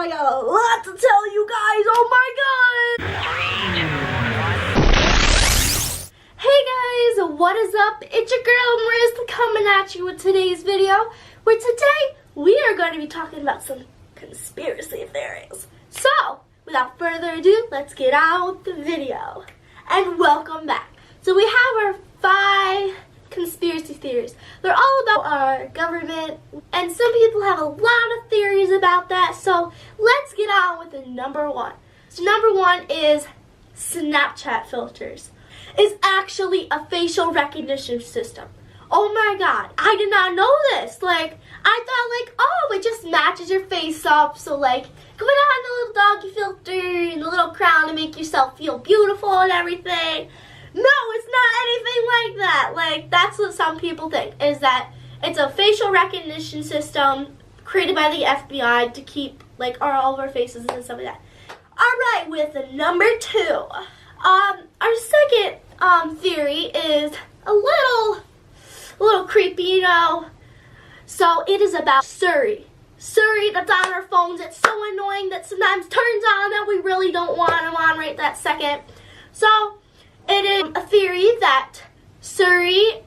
I got a lot to tell you guys. Oh my god! Hey guys, what is up? It's your girl Marissa coming at you with today's video, where today we are going to be talking about some conspiracy theories. So, without further ado, let's get on with the video. And welcome back. So we have our 5 conspiracy theories. They're all about our government, and some people have a lot of theories about that. So let's get on with the number 1. So number 1 is Snapchat filters. Is actually a facial recognition system. Oh my god, I did not know this. Like, I thought like, oh, it just matches your face up. So like, put on the little doggy filter and the little crown to make yourself feel beautiful and everything. No, it's not anything like that. Like, that's what some people think, is that it's a facial recognition system created by the FBI to keep like all of our faces and stuff like that. Alright, with the number 2. Our second theory is a little creepy, you know. So it is about Siri. Siri that's on our phones. It's so annoying that sometimes turns on that we really don't want them on right that second. So it is a theory that Siri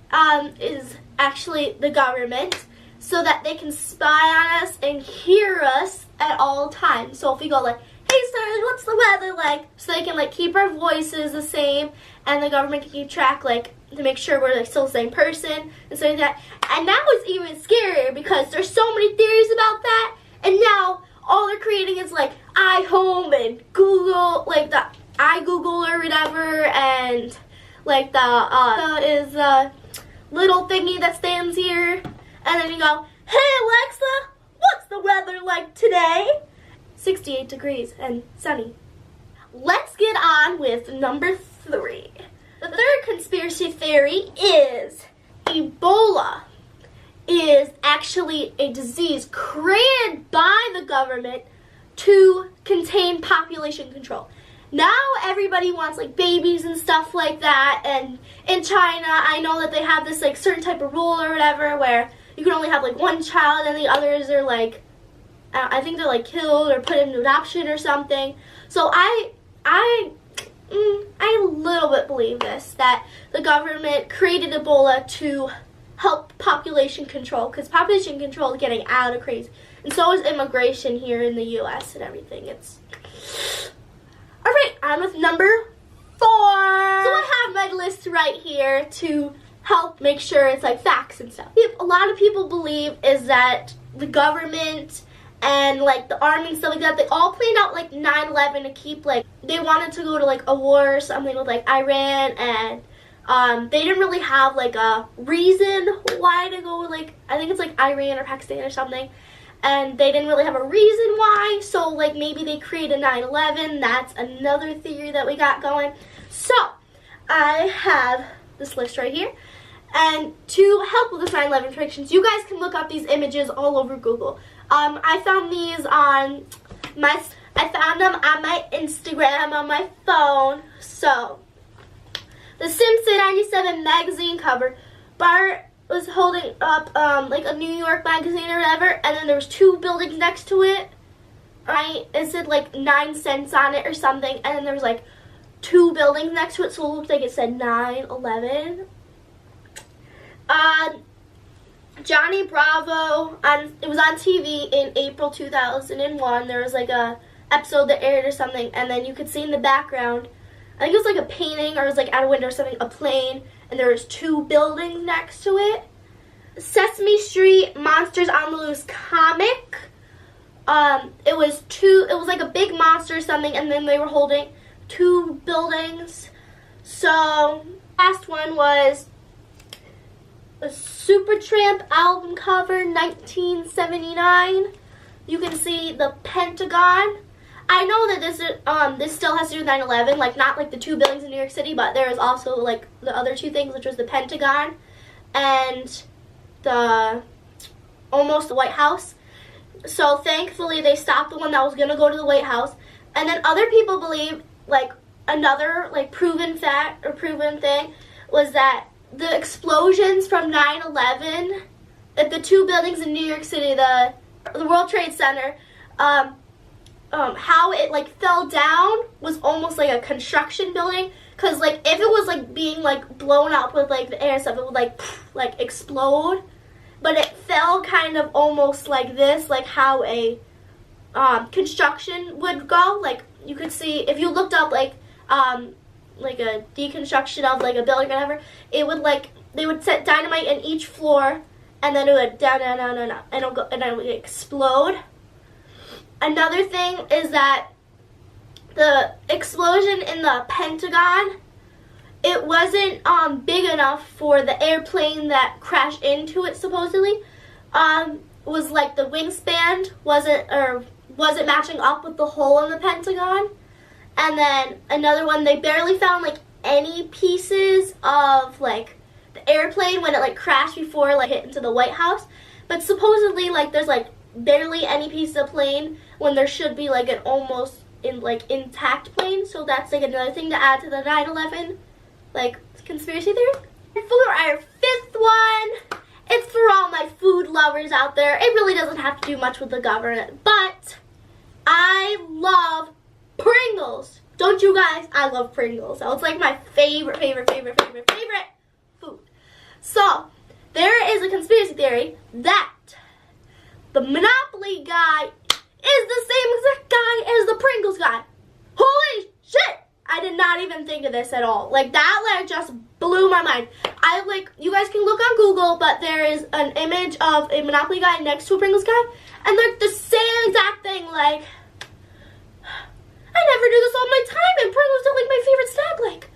is actually the government, so that they can spy on us and hear us at all times. So if we go like, hey Siri, what's the weather like? So they can like keep our voices the same, and the government can keep track like to make sure we're like still the same person and stuff like that. And now it's even scarier because there's so many theories about that, and now all they're creating is like iHome and Google, like the iGoogle or whatever, and like the little thingy that stands here, and then you go, hey Alexa, what's the weather like today? 68 degrees and sunny. Let's get on with number 3. The third conspiracy theory is Ebola is actually a disease created by the government to contain population control. Now everybody wants like babies and stuff like that, and in China I know that they have this like certain type of rule or whatever where you can only have like one child and the others are like, I think they're like killed or put into adoption or something. So I a little bit believe this, that the government created Ebola to help population control, because population control is getting out of crazy, and so is immigration here in the U.S. and everything. It's alright. I'm with number 4. So I have my list right here to help make sure it's like facts and stuff. A lot of people believe is that the government and like the army and stuff like that, they all planned out like 9/11 to keep like, they wanted to go to like a war or something with like Iran, and they didn't really have like a reason why to go, like I think it's like Iran or Pakistan or something, and they didn't really have a reason why, so like maybe they created 9/11. That's another theory that we got going. So I have this list right here, and to help with the 9/11 predictions, you guys can look up these images all over Google. I found these on I found them on my Instagram on my phone. So, the Simpson 97 magazine cover, Bart was holding up like a New York magazine or whatever, and then there was 2 buildings next to it. Right? It said like 9 cents on it or something, and then there was like 2 buildings next to it, so it looked like it said 9/11. Johnny Bravo, it was on TV in April 2001. There was like a episode that aired or something, and then you could see in the background, I think it was like a painting or it was like out a window or something, a plane, and there was 2 buildings next to it. Sesame Street Monsters on the Loose comic. It was like a big monster or something, and then they were holding 2 buildings. So, last one was a Supertramp album cover, 1979. You can see the Pentagon. I know that this still has to do with 9/11, like not like the 2 buildings in New York City, but there is also like the other 2 things, which was the Pentagon and almost the White House. So thankfully they stopped the one that was gonna go to the White House. And then other people believe, like another like proven fact or proven thing was that the explosions from 9/11 at the 2 buildings in New York City, the World Trade Center, how it like fell down was almost like a construction building. Cause like if it was like being like blown up with like the air and stuff, it would like explode. But it fell kind of almost like this, like how a construction would go. Like you could see if you looked up like a deconstruction of like a building or whatever, it would like they would set dynamite in each floor, and then it would down, and it'll go and then it would explode. Another thing is that the explosion in the Pentagon, it wasn't big enough for the airplane that crashed into it supposedly. Was like the wingspan wasn't matching up with the hole in the Pentagon. And then another one, they barely found like any pieces of like the airplane when it like crashed before like hit into the White House. But supposedly like there's like barely any piece of plane when there should be like an almost intact plane. So that's like another thing to add to the 9/11 like conspiracy theory. For our fifth one, it's for all my food lovers out there. It really doesn't have to do much with the government, but I love Pringles. Don't you guys? I love Pringles. So it's like my favorite food. So there is a conspiracy theory that the Monopoly guy is the same exact guy as the Pringles guy. Holy shit! I did not even think of this at all. Like that just blew my mind. You guys can look on Google, but there is an image of a Monopoly guy next to a Pringles guy, and they're the same exact thing. Like, I never do this all my time, and Pringles are like my favorite snack. Like,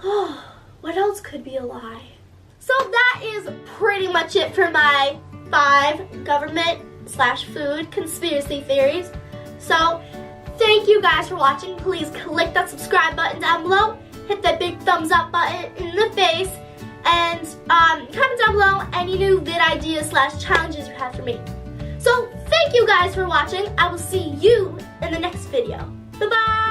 oh, what else could be a lie? So that is pretty much it for my 5 government/food conspiracy theories. So thank you guys for watching. Please click that subscribe button down below. Hit that big thumbs up button in the face. And comment down below any new vid ideas/challenges you have for me. So thank you guys for watching. I will see you in the next video. Bye-bye.